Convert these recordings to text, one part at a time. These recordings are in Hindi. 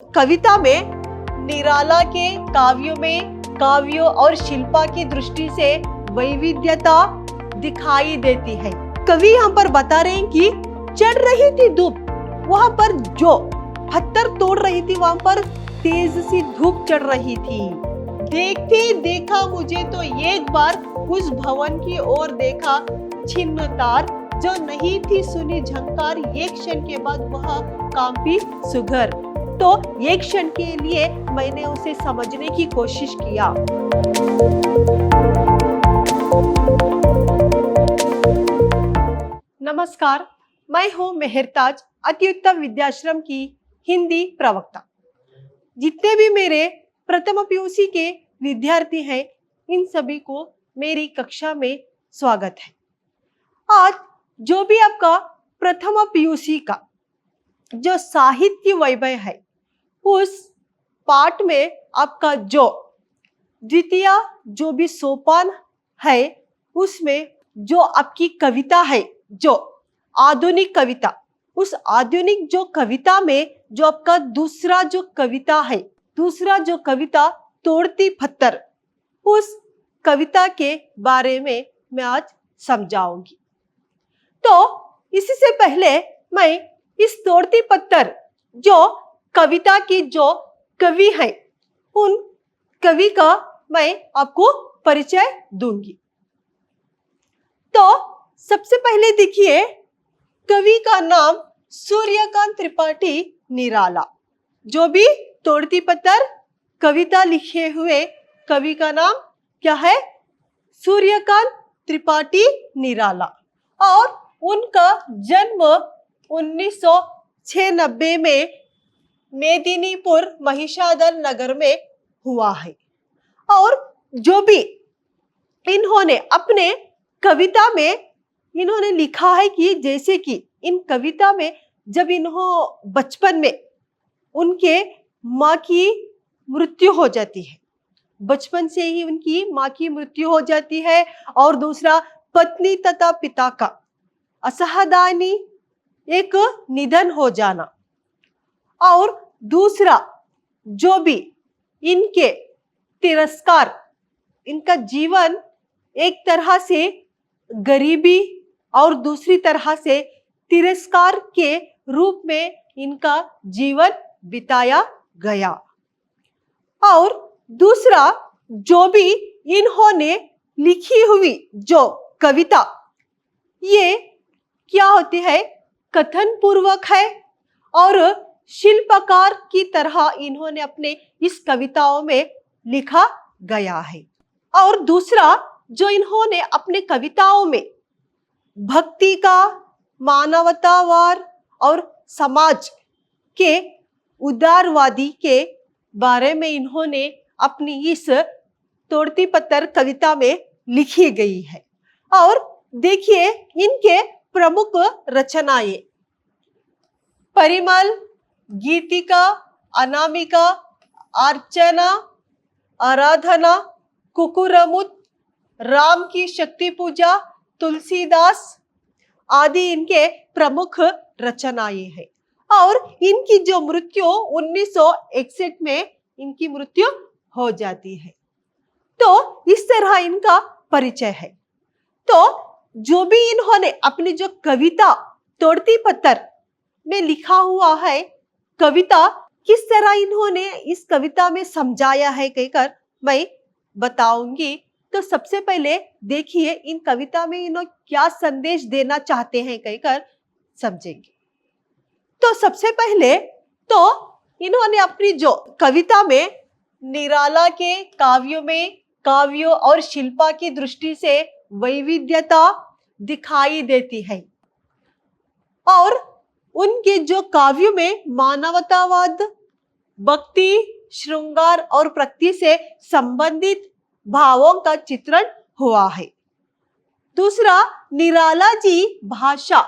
कविता में निराला के काव्यों में काव्यों और शिल्पा की दृष्टि से वैविध्यता दिखाई देती है। कवि यहाँ पर बता रहे हैं कि चढ़ रही थी धूप, वहां पर जो पत्थर तोड़ रही थी वहां पर तेज सी धूप चढ़ रही थी। देखते देखा मुझे तो एक बार उस भवन की ओर देखा, छिन्न तार जो नहीं थी सुनी झंकार, एक क्षण के बाद वह कांपी सुघर। तो एक क्षण के लिए मैंने उसे समझने की कोशिश किया। नमस्कार, मैं हूँ मेहरताज, अति उत्तम विद्याश्रम की हिंदी प्रवक्ता। जितने भी मेरे प्रथम पीयूसी के विद्यार्थी हैं, इन सभी को मेरी कक्षा में स्वागत है। आज जो भी आपका प्रथम पीयूसी का जो साहित्य वैभव है, उस पाठ में आपका जो द्वितीय जो भी सोपान है, उसमें जो आपकी कविता है, जो आधुनिक कविता, उस आधुनिक जो कविता में जो आपका दूसरा जो कविता है, दूसरा जो कविता तोड़ती पत्थर, उस कविता के बारे में मैं आज समझाऊंगी। तो इससे पहले मैं इस तोड़ती पत्थर जो कविता की जो कवि है, उन कवि का मैं आपको परिचय दूंगी। तो सबसे पहले देखिए, कवि का नाम सूर्यकांत त्रिपाठी निराला। जो भी तोड़ती पत्थर कविता लिखे हुए कवि का नाम क्या है? सूर्यकांत त्रिपाठी निराला। और उनका जन्म 1996 में मेदिनीपुर महिषादल नगर में हुआ है। और जो भी इन्होंने अपने कविता में इन्होंने लिखा है कि जैसे कि इन कविता में जब इन्हों बचपन में उनके माँ की मृत्यु हो जाती है, बचपन से ही उनकी माँ की मृत्यु हो जाती है, और दूसरा पत्नी तथा पिता का असहदानी एक निधन हो जाना, और दूसरा जो भी इनके तिरस्कार, इनका जीवन एक तरह से गरीबी और दूसरी तरह से तिरस्कार के रूप में इनका जीवन बिताया गया। और दूसरा जो भी इन्होंने लिखी हुई जो कविता, ये क्या होती है? कथन पूर्वक है और शिल्पकार की तरह इन्होंने अपने इस कविताओं में लिखा गया है। और दूसरा जो इन्होंने अपने कविताओं में भक्ति का, मानवतावाद और समाज के उदारवादी के बारे में इन्होंने अपनी इस तोड़ती पत्थर कविता में लिखी गई है। और देखिए इनके प्रमुख रचनाएं परिमल, गीतिका, अनामिका, अर्चना, आराधना, कुकुरमुत, राम की शक्ति पूजा, तुलसीदास आदि इनके प्रमुख रचनाएं हैं। और इनकी जो मृत्यु 1961 में इनकी मृत्यु हो जाती है। तो इस तरह इनका परिचय है। तो जो भी इन्होंने अपनी जो कविता तोड़ती पत्थर में लिखा हुआ है, कविता किस तरह इन्होंने इस कविता में समझाया है कहकर मैं बताऊंगी। तो सबसे पहले देखिए इन कविता में इन्होंने क्या संदेश देना चाहते हैं कहकर समझेंगे। तो सबसे पहले तो इन्होंने अपनी जो कविता में निराला के काव्यों में काव्यों और शिल्पा की दृष्टि से वैविध्यता दिखाई देती है, और उनके जो काव्यों में मानवतावाद, भक्ति, श्रृंगार और प्रकृति से संबंधित भावों का चित्रण हुआ है। दूसरा, निराला जी भाषा,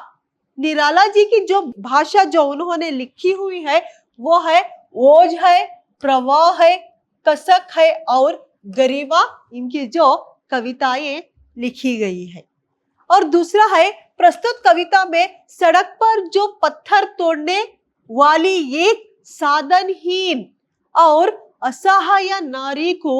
निराला जी की जो भाषा जो उन्होंने लिखी हुई है वो है ओज है, प्रवाह है, कसक है और गरिमा, इनकी जो कविताएं लिखी गई है। और दूसरा है प्रस्तुत कविता में सड़क पर जो पत्थर तोड़ने वाली एक साधनहीन और असहाय नारी को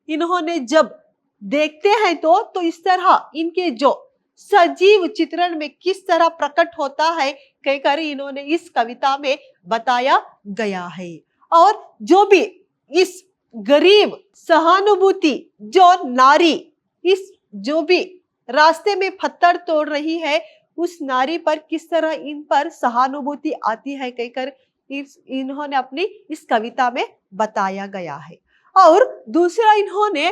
इन्होंने जब देखते हैं तो इस तरह इनके जो सजीव चित्रण में किस तरह प्रकट होता है कहकर इन्होंने इस कविता में बताया गया है। और जो भी इस गरीब सहानुभूति जो नारी इस जो भी रास्ते में पत्थर तोड़ रही है उस नारी पर किस तरह इन पर सहानुभूति आती है कहकर इन्होंने अपनी इस कविता में बताया गया है। और दूसरा इन्होंने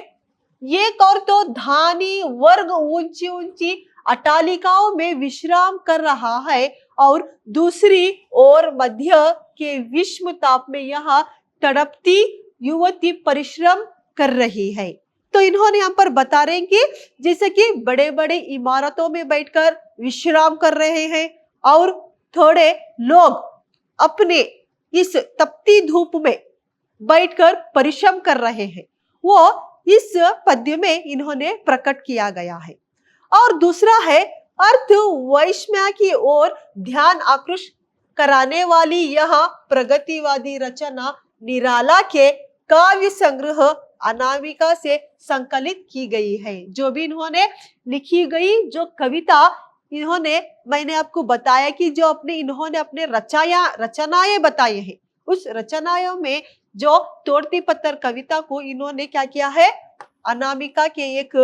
एक और तो धानी वर्ग ऊंची ऊंची अट्टालिकाओं में विश्राम कर रहा है और दूसरी ओर मध्य के विषम ताप में यहाँ तड़पती युवती परिश्रम कर रही है। तो इन्होंने यहाँ पर बता रहे हैं कि जैसे कि बड़े बड़े इमारतों में बैठकर विश्राम कर रहे हैं और थोड़े लोग अपने इस तपती धूप में बैठकर परिश्रम कर रहे हैं, वो इस पद्य में इन्होंने प्रकट किया गया है। और दूसरा है अर्थ वैषम्य की ओर ध्यान आकृष्ट कराने वाली यह प्रगतिवादी रचना निराला के काव्य संग्रह अनामिका से संकलित की गई है। जो भी इन्होंने लिखी गई जो कविता इन्होंने मैंने आपको बताया कि जो इन्होंने अपने रचनाएं बताई हैं उस रचनाओं में जो तोड़ती पत्थर कविता को इन्होंने क्या किया है अनामिका के एक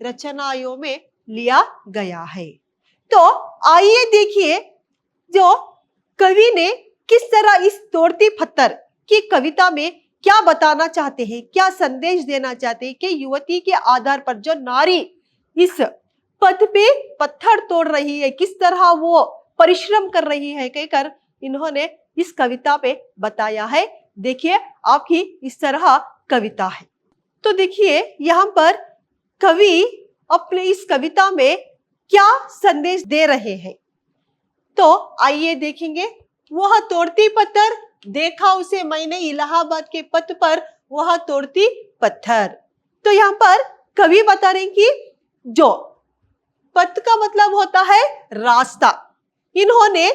रचनाओं में लिया गया है। तो आइए देखिए जो कवि ने किस तरह इस तोड़ती पत्थर की कविता में क्या बताना चाहते हैं, क्या संदेश देना चाहते हैं कि युवती के आधार पर जो नारी इस पथ पे पत्थर तोड़ रही है किस तरह वो परिश्रम कर रही है कहकर इन्होंने इस कविता पे बताया है। देखिए आपकी इस तरह कविता है। तो देखिए यहाँ पर कवि अपने इस कविता में क्या संदेश दे रहे हैं, तो आइए देखेंगे। वह तोड़ती पत्थर देखा उसे मैंने इलाहाबाद के पथ पर, वह तोड़ती पत्थर। तो यहाँ पर कवि बता रहे हैं कि जो पथ का मतलब होता है रास्ता, इन्होंने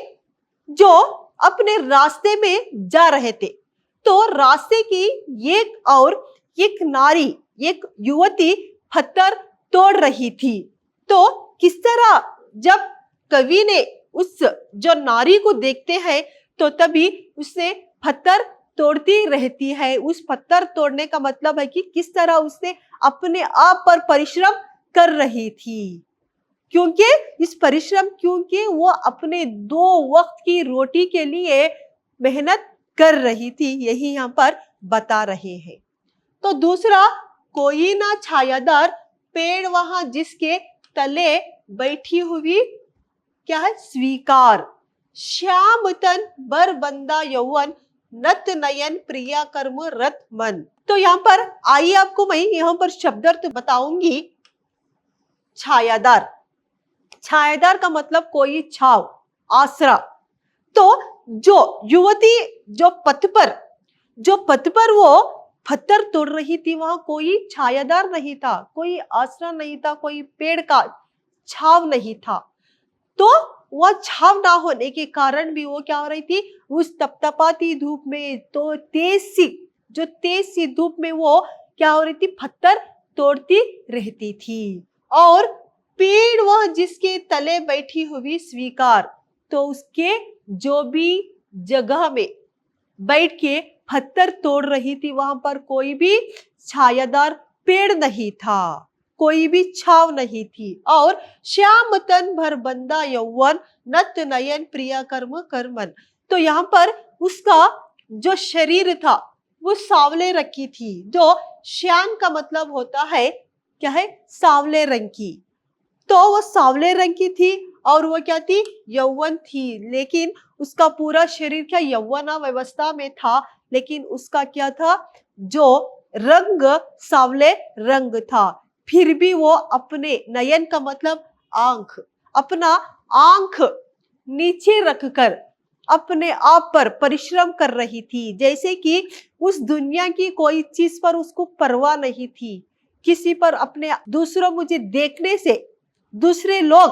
जो अपने रास्ते में जा रहे थे तो रास्ते की एक नारी एक युवती पत्थर तोड़ रही थी। तो किस तरह जब कवि ने उस जो नारी को देखते हैं तो तभी उसने पत्थर तोड़ती रहती है। उस पत्थर तोड़ने का मतलब है कि किस तरह उसने अपने आप पर परिश्रम कर रही थी, क्योंकि वो अपने 2 वक्त की रोटी के लिए मेहनत कर रही थी, यही यहाँ पर बता रहे हैं। तो दूसरा, कोई ना छायादार पेड़ वहां जिसके तले बैठी हुई क्या है स्वीकार, श्याम तन बर बंदा यौवन नत नयन प्रिया कर्म रत मन। तो यहाँ पर आइए आपको मैं यहाँ पर शब्दार्थ बताऊंगी। छायादार, छायादार का मतलब कोई छाव, आसरा। तो जो युवती जो पथ पर वो पत्थर तोड़ रही थी वहां कोई छायादार नहीं था, कोई आसरा नहीं था, कोई पेड़ का छाव नहीं था। तो वह छाव ना होने के कारण भी वो क्या हो रही थी उस तपतपाती धूप में, तो तेज सी धूप में वो क्या हो रही थी पत्थर तोड़ती रहती थी। और पेड़ वह जिसके तले बैठी हुई स्वीकार, तो उसके जो भी जगह में बैठ के पत्थर तोड़ रही थी वहां पर कोई भी छायादार पेड़ नहीं था, कोई भी छाव नहीं थी। और श्याम तन भर बंदा यौवन नत नयन प्रिया कर्म कर्मन, तो यहाँ पर उसका जो शरीर था वो सांवले रंग की थी। जो श्याम का मतलब होता है क्या है सांवले रंग की, तो वो सांवले रंग की थी और वो क्या थी यौवन थी, लेकिन उसका पूरा शरीर क्या यौवना व्यवस्था में था, लेकिन उसका क्या था जो रंग सांवले रंग था। फिर भी वो अपने नयन का मतलब आंख, अपना आंख नीचे रखकर अपने आप पर परिश्रम कर रही थी, जैसे कि उस दुनिया की कोई चीज पर उसको परवाह नहीं थी, किसी पर अपने दूसरों मुझे देखने से, दूसरे लोग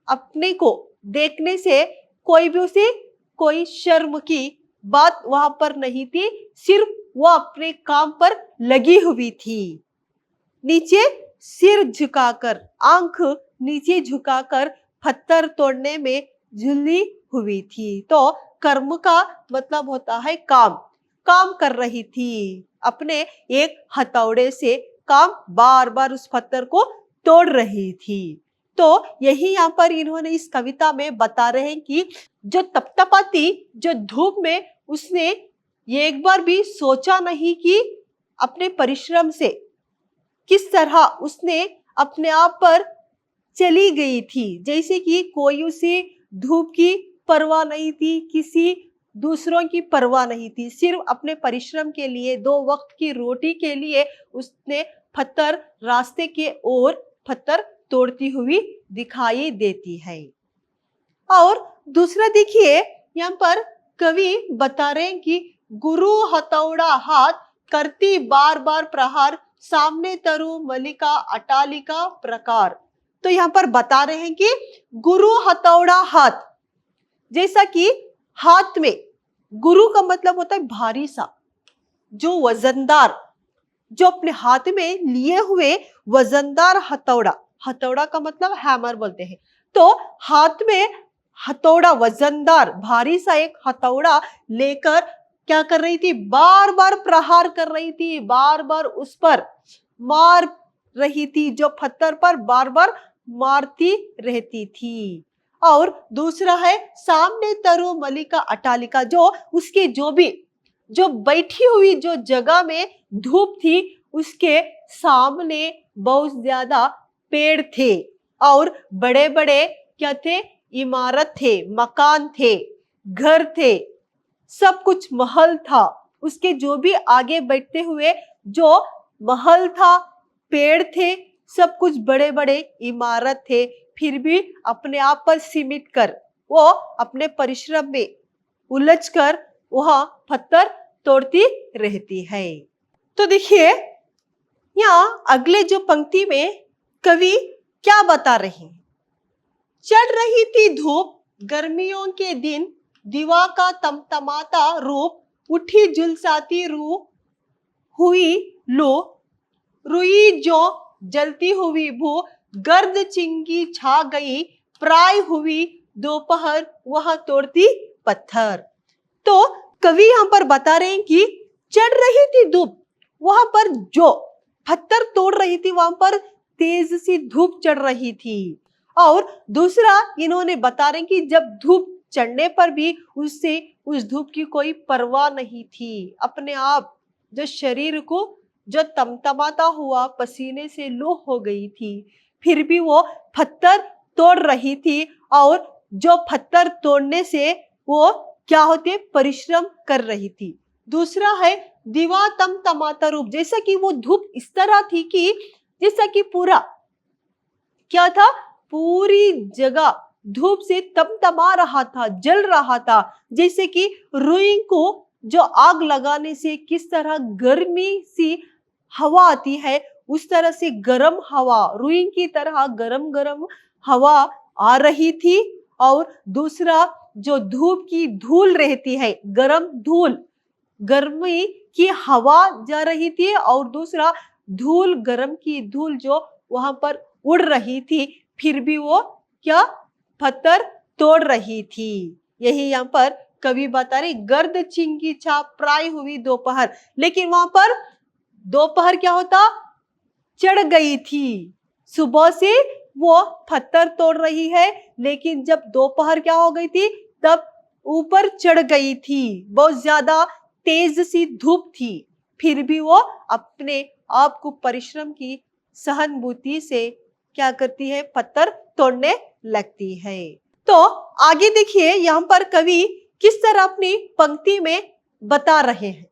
अपने को देखने से कोई भी उसे कोई शर्म की बात वहां पर नहीं थी, सिर्फ वो अपने काम पर लगी हुई थी। नीचे सिर झुकाकर, आंख नीचे झुकाकर पत्थर तोड़ने में झुली हुई थी। तो कर्म का मतलब होता है काम, काम कर रही थी, अपने एक हथौड़े से काम बार बार उस पत्थर को तोड़ रही थी। तो यही यहाँ पर इन्होंने इस कविता में बता रहे हैं कि जो तपतपाती जो धूप में, उसने एक बार भी सोचा नहीं कि अपने परिश्रम से किस तरह उसने अपने आप पर चली गई थी। जैसे कि कोई उसे धूप की परवाह नहीं थी, किसी दूसरों की परवाह नहीं थी, सिर्फ अपने परिश्रम के लिए, 2 वक्त की रोटी के लिए उसने पत्थर, रास्ते के ओर पत्थर तोड़ती हुई दिखाई देती है। और दूसरा देखिए, यहाँ पर कवि बता रहे हैं कि गुरु हथौड़ा हाथ करती बार बार प्रहार, सामने तरु मलिका अटालिका प्रकार। तो यहाँ पर बता रहे हैं कि गुरु हथौड़ा हाथ, जैसा कि हाथ में, गुरु का मतलब होता है भारी सा, जो वजनदार, जो अपने हाथ में लिए हुए वजनदार हथौड़ा, हथौड़ा का मतलब हैमर बोलते हैं। तो हाथ में हथौड़ा, वजनदार भारी सा एक हथौड़ा लेकर क्या कर रही थी, बार बार प्रहार कर रही थी, बार बार उस पर मार रही थी, जो पत्थर पर बार बार मारती रहती थी। और दूसरा है सामने तरु मलिका अटालिका, जो उसके जो बैठी हुई जो जगह में धूप थी, उसके सामने बहुत ज्यादा पेड़ थे और बड़े बड़े क्या थे, इमारत थे, मकान थे, घर थे, सब कुछ महल था। उसके जो भी आगे बैठते हुए जो महल था, पेड़ थे, सब कुछ बड़े बड़े इमारत थे, फिर भी अपने आप पर सिमट कर वो अपने परिश्रम में उलझ कर वह पत्थर तोड़ती रहती है। तो देखिए यहाँ अगले जो पंक्ति में कवि क्या बता रहे हैं, चढ़ रही थी धूप गर्मियों के दिन, दीवा का तमतमाता रूप, उठी झुलसाती रूह हुई लो, रुई जो जलती हुई भू, गर्द चिंगी छा गई, प्राय हुई दोपहर वह तोड़ती पत्थर। तो कवि यहाँ पर बता रहे हैं कि चढ़ रही थी धूप, वहां पर जो पत्थर तोड़ रही थी वहां पर तेज सी धूप चढ़ रही थी। और दूसरा इन्होंने बता रहे हैं कि जब धूप चढ़ने पर भी उससे उस धूप की कोई परवाह नहीं थी, अपने आप जो शरीर को जो तमतमाता हुआ पसीने से लूह हो गई थी, फिर भी वो पत्थर तोड़ रही थी। और जो पत्थर तोड़ने से वो क्या होते, परिश्रम कर रही थी। दूसरा है दीवा तमतमाता रूप, जैसा कि वो धूप इस तरह थी कि जैसा कि पूरा क्या था, पूरी जगह धूप से तमतमा रहा था, जल रहा था। जैसे कि रुई को जो आग लगाने से किस तरह गर्मी सी हवा आती है, उस तरह से गर्म हवा, रुई की तरह गरम गरम हवा आ रही थी। और दूसरा जो धूप की धूल रहती है, गरम धूल, गर्मी की हवा जा रही थी, और दूसरा धूल, गरम की धूल जो वहां पर उड़ रही थी, फिर भी वो क्या, पत्थर तोड़ रही थी। यही यहाँ पर कवि बता रही, गर्द चिंगी छाप प्राय हुई दोपहर, लेकिन वहां पर दोपहर क्या होता, चढ़ गई थी। सुबह से वो पत्थर तोड़ रही है, लेकिन जब दोपहर क्या हो गई थी, तब ऊपर चढ़ गई थी, बहुत ज्यादा तेज सी धूप थी, फिर भी वो अपने आप को परिश्रम की सहानुभूति से क्या करती है, पत्थर तोड़ने लगती है। तो आगे देखिए यहाँ पर कवि किस तरह अपनी पंक्ति में बता रहे हैं,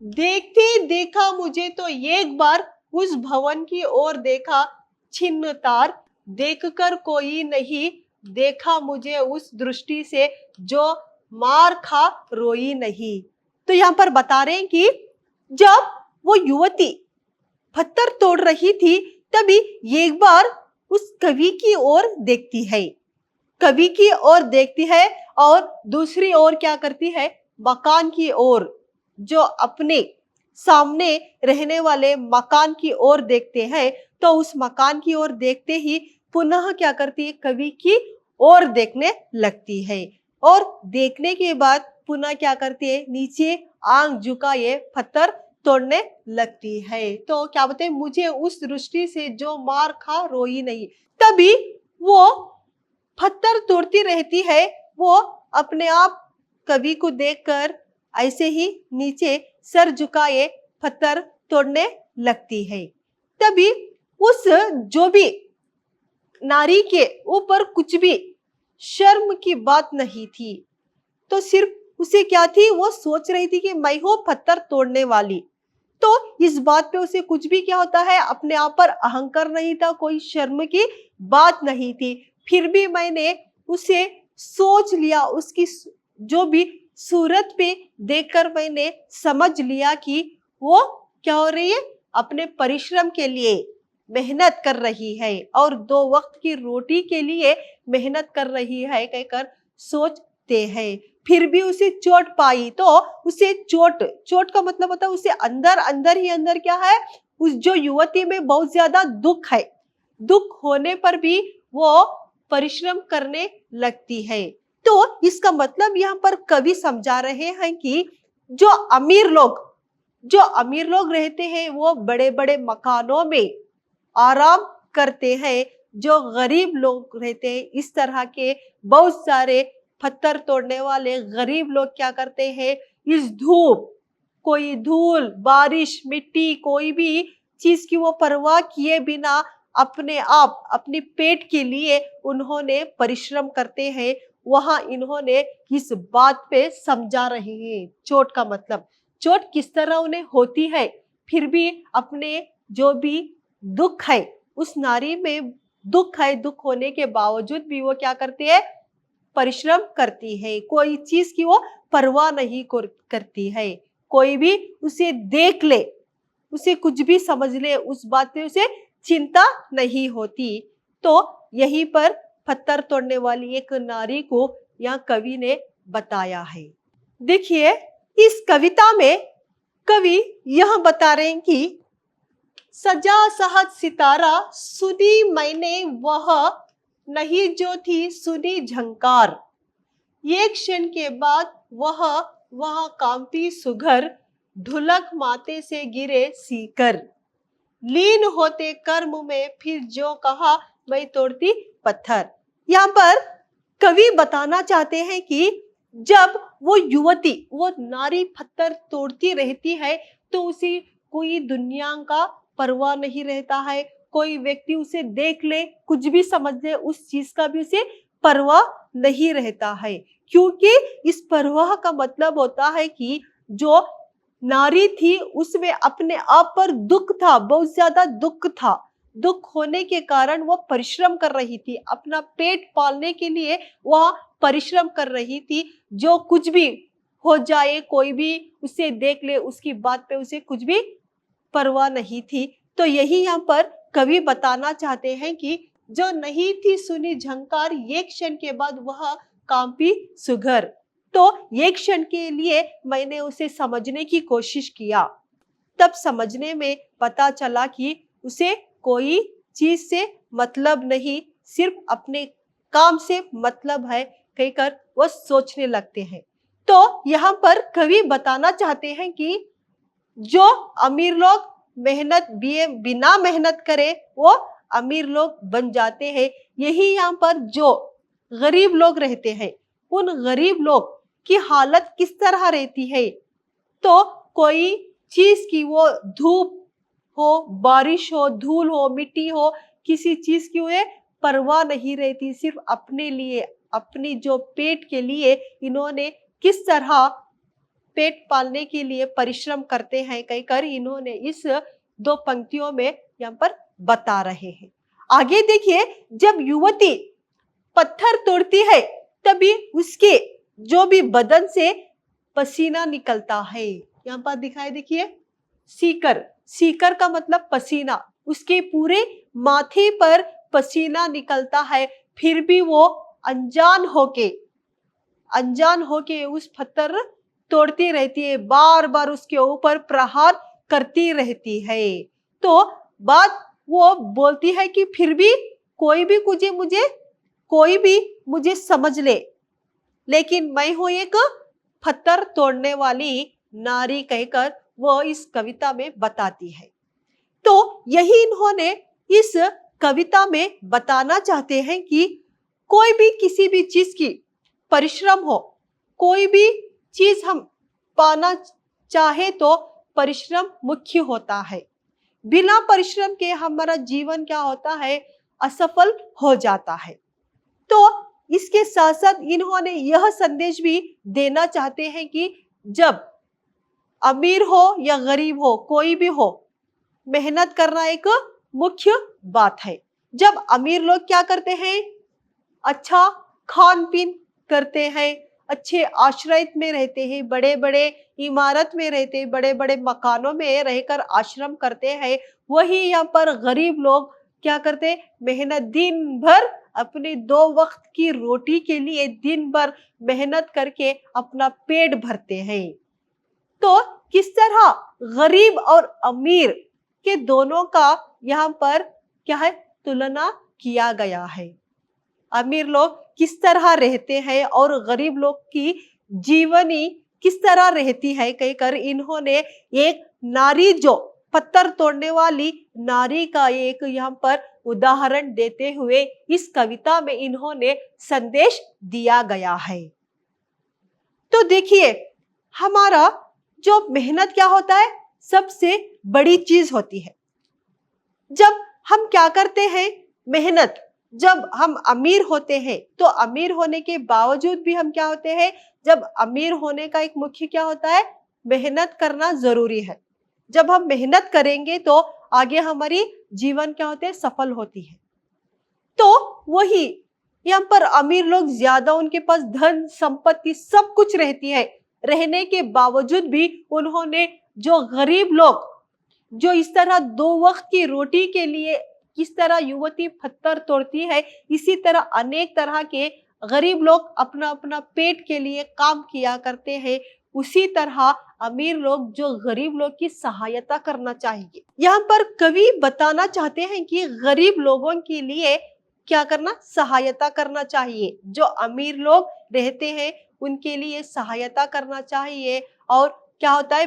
देखते देखा मुझे तो एक बार उस भवन की ओर देखा, छिन्न तार देखकर कोई नहीं देखा मुझे उस दृष्टि से, जो मार खा रोई नहीं। तो यहाँ पर बता रहे हैं कि जब वो युवती पत्थर तोड़ रही थी, तभी एक बार उस कवि की ओर देखती है, कवि की ओर देखती है, और दूसरी ओर क्या करती है, मकान की ओर, जो अपने सामने रहने वाले मकान की ओर देखते हैं, तो उस मकान की ओर देखते ही पुनः क्या करती है, कवि की ओर देखने लगती है। और देखने के बाद पुनः क्या करती है, नीचे आंख झुकाए पत्थर तोड़ने लगती है। तो क्या बोलते हैं, मुझे उस दृष्टि से जो मार खा रोई नहीं। तभी वो पत्थर तोड़ती रहती है। वो अपने आप कवि को देखकर ऐसे ही नीचे सर झुकाए पत्थर तोड़ने लगती है। तभी उस जो भी नारी के ऊपर कुछ भी शर्म की बात नहीं थी। तो सिर्फ उसे क्या थी, वो सोच रही थी कि मैं हूं पत्थर तोड़ने वाली। तो इस बात पे उसे कुछ भी क्या होता है, अपने आप पर अहंकार नहीं था, कोई शर्म की बात नहीं थी। फिर भी मैंने उसे सोच लिया, उसकी जो भी सूरत पे देखकर मैंने समझ लिया कि वो क्या हो रही है, अपने परिश्रम के लिए मेहनत कर रही है और 2 वक्त की रोटी के लिए मेहनत कर रही है कहकर सोचते हैं। फिर भी उसे चोट पाई, तो उसे चोट चोट का मतलब होता है उसे अंदर अंदर ही अंदर क्या है, उस जो युवती में बहुत ज्यादा दुख है। दुख होने पर भी वो परिश्रम करने लगती है। तो इसका मतलब यहाँ पर कवि समझा रहे हैं कि जो अमीर लोग रहते हैं वो बड़े बड़े मकानों में आराम करते हैं। जो गरीब लोग रहते हैं, इस तरह के बहुत सारे पत्थर तोड़ने वाले गरीब लोग क्या करते हैं, इस धूप, कोई धूल, बारिश, मिट्टी, कोई भी चीज की वो परवाह किए बिना अपने आप अपनी पेट के लिए उन्होंने परिश्रम करते हैं। वहां इन्होंने इस बात पे समझा रहे हैं चोट का मतलब, चोट किस तरह उन्हें होती है। फिर भी अपने जो भी दुख है, उस नारी में दुख है, दुख होने के बावजूद भी वो क्या करती है, परिश्रम करती है। कोई चीज की वो परवाह नहीं करती है। कोई भी उसे देख ले, उसे कुछ भी समझ ले, उस बात पे उसे चिंता नहीं होती। तो यहीं पर पत्थर तोड़ने वाली एक नारी को यहाँ कवि ने बताया है। देखिए, इस कविता में कवि यह बता रहे हैं कि सजा सहज सितारा सुनी मैंने वह नहीं जो थी सुनी झंकार, एक क्षण के बाद वह कांपी सुघर, ढुलक माथे से गिरे सीकर, लीन होते कर्म में फिर जो कहा मैं तोड़ती पत्थर। यहाँ पर कवि बताना चाहते हैं कि जब वो युवती, वो नारी पत्थर तोड़ती रहती है, तो उसे कोई दुनिया का परवाह नहीं रहता है। कोई व्यक्ति उसे देख ले, कुछ भी समझ ले, उस चीज का भी उसे परवाह नहीं रहता है। क्योंकि इस परवाह का मतलब होता है कि जो नारी थी उसमें अपने आप पर दुख था, बहुत ज्यादा दुख था। दुख होने के कारण वो परिश्रम कर रही थी, अपना पेट पालने के लिए वह परिश्रम कर रही थी। जो कुछ भी हो जाए, कोई भी उसे देख ले, उसकी बात पे उसे कुछ भी परवाह नहीं थी। तो यही यहाँ पर कवि बताना चाहते हैं कि जो नहीं थी सुनी झंकार, एक क्षण के बाद वह कांपी सुघर। तो एक क्षण के लिए मैंने उसे समझने की कोशिश किया, तब समझने में पता चला कि उसे कोई चीज से मतलब नहीं, सिर्फ अपने काम से मतलब है कहकर वो सोचने लगते हैं। तो यहाँ पर कवि बताना चाहते हैं कि जो अमीर लोग मेहनत बिना मेहनत करे वो अमीर लोग बन जाते हैं। यही यहाँ पर जो गरीब लोग रहते हैं, उन गरीब लोग की हालत किस तरह रहती है। तो कोई चीज की वो धूप हो, बारिश हो, धूल हो, मिट्टी हो, किसी चीज की उन्हें परवाह नहीं रहती। सिर्फ अपने लिए, अपनी जो पेट के लिए इन्होंने किस तरह पेट पालने के लिए परिश्रम करते हैं कहकर इन्होंने इस 2 पंक्तियों में यहाँ पर बता रहे हैं। आगे देखिए, जब युवती पत्थर तोड़ती है तभी उसके जो भी बदन से पसीना निकलता है। यहाँ पर दिखाई, देखिए, सीकर, सीकर का मतलब पसीना, उसके पूरे माथे पर पसीना निकलता है। फिर भी वो अनजान होके उस पत्थर तोड़ती रहती है, बार बार उसके ऊपर प्रहार करती रहती है। तो बात वो बोलती है कि फिर भी कोई भी मुझे समझ ले, लेकिन मैं हूं एक पत्थर तोड़ने वाली नारी कहकर वो इस कविता में बताती है। तो यही इन्होंने इस कविता में बताना चाहते हैं कि कोई भी किसी भी चीज की परिश्रम हो, कोई भी चीज हम पाना चाहे तो परिश्रम मुख्य होता है। बिना परिश्रम के हमारा जीवन क्या होता है, असफल हो जाता है। तो इसके साथ साथ इन्होंने यह संदेश भी देना चाहते हैं कि जब अमीर हो या गरीब हो, कोई भी हो, मेहनत करना एक मुख्य बात है। जब अमीर लोग क्या करते हैं, अच्छा खान पीन करते हैं, अच्छे आश्रय में रहते हैं, बड़े बड़े इमारत में रहते हैं, बड़े बड़े मकानों में रहकर आश्रम करते हैं। वही यहाँ पर गरीब लोग क्या करते हैं, मेहनत दिन भर अपने 2 वक्त की रोटी के लिए दिन भर मेहनत करके अपना पेट भरते हैं। तो किस तरह गरीब और अमीर के दोनों का यहाँ पर क्या है, तुलना किया गया है। अमीर लोग किस तरह रहते हैं और गरीब लोग की जीवनी किस तरह रहती है कहकर इन्होंने एक नारी, जो पत्थर तोड़ने वाली नारी का एक यहाँ पर उदाहरण देते हुए इस कविता में इन्होंने संदेश दिया गया है। तो देखिए, हमारा जो मेहनत क्या होता है, सबसे बड़ी चीज होती है। जब हम क्या करते हैं, मेहनत, जब हम अमीर होते हैं तो अमीर होने के बावजूद भी हम क्या होते हैं, जब अमीर होने का एक मुख्य क्या होता है, मेहनत करना जरूरी है। जब हम मेहनत करेंगे तो आगे हमारी जीवन क्या होते हैं, सफल होती है। तो वही यहाँ पर अमीर लोग ज्यादा, उनके पास धन संपत्ति सब कुछ रहती है, रहने के बावजूद भी उन्होंने, जो गरीब लोग जो इस तरह 2 वक्त की रोटी के लिए किस तरह युवती पत्थर तोड़ती है, इसी तरह अनेक तरह के गरीब लोग अपना अपना पेट के लिए काम किया करते हैं। उसी तरह अमीर लोग जो गरीब लोग की सहायता करना चाहिए। यहाँ पर कवि बताना चाहते हैं कि गरीब लोगों के लिए क्या करना, सहायता करना चाहिए। जो अमीर लोग रहते हैं उनके लिए सहायता करना चाहिए, और क्या होता है,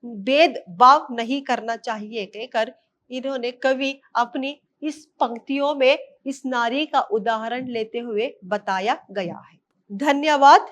भेदभाव नहीं करना चाहिए कहकर इन्होंने, कवि अपनी इस पंक्तियों में इस नारी का उदाहरण लेते हुए बताया गया है। धन्यवाद।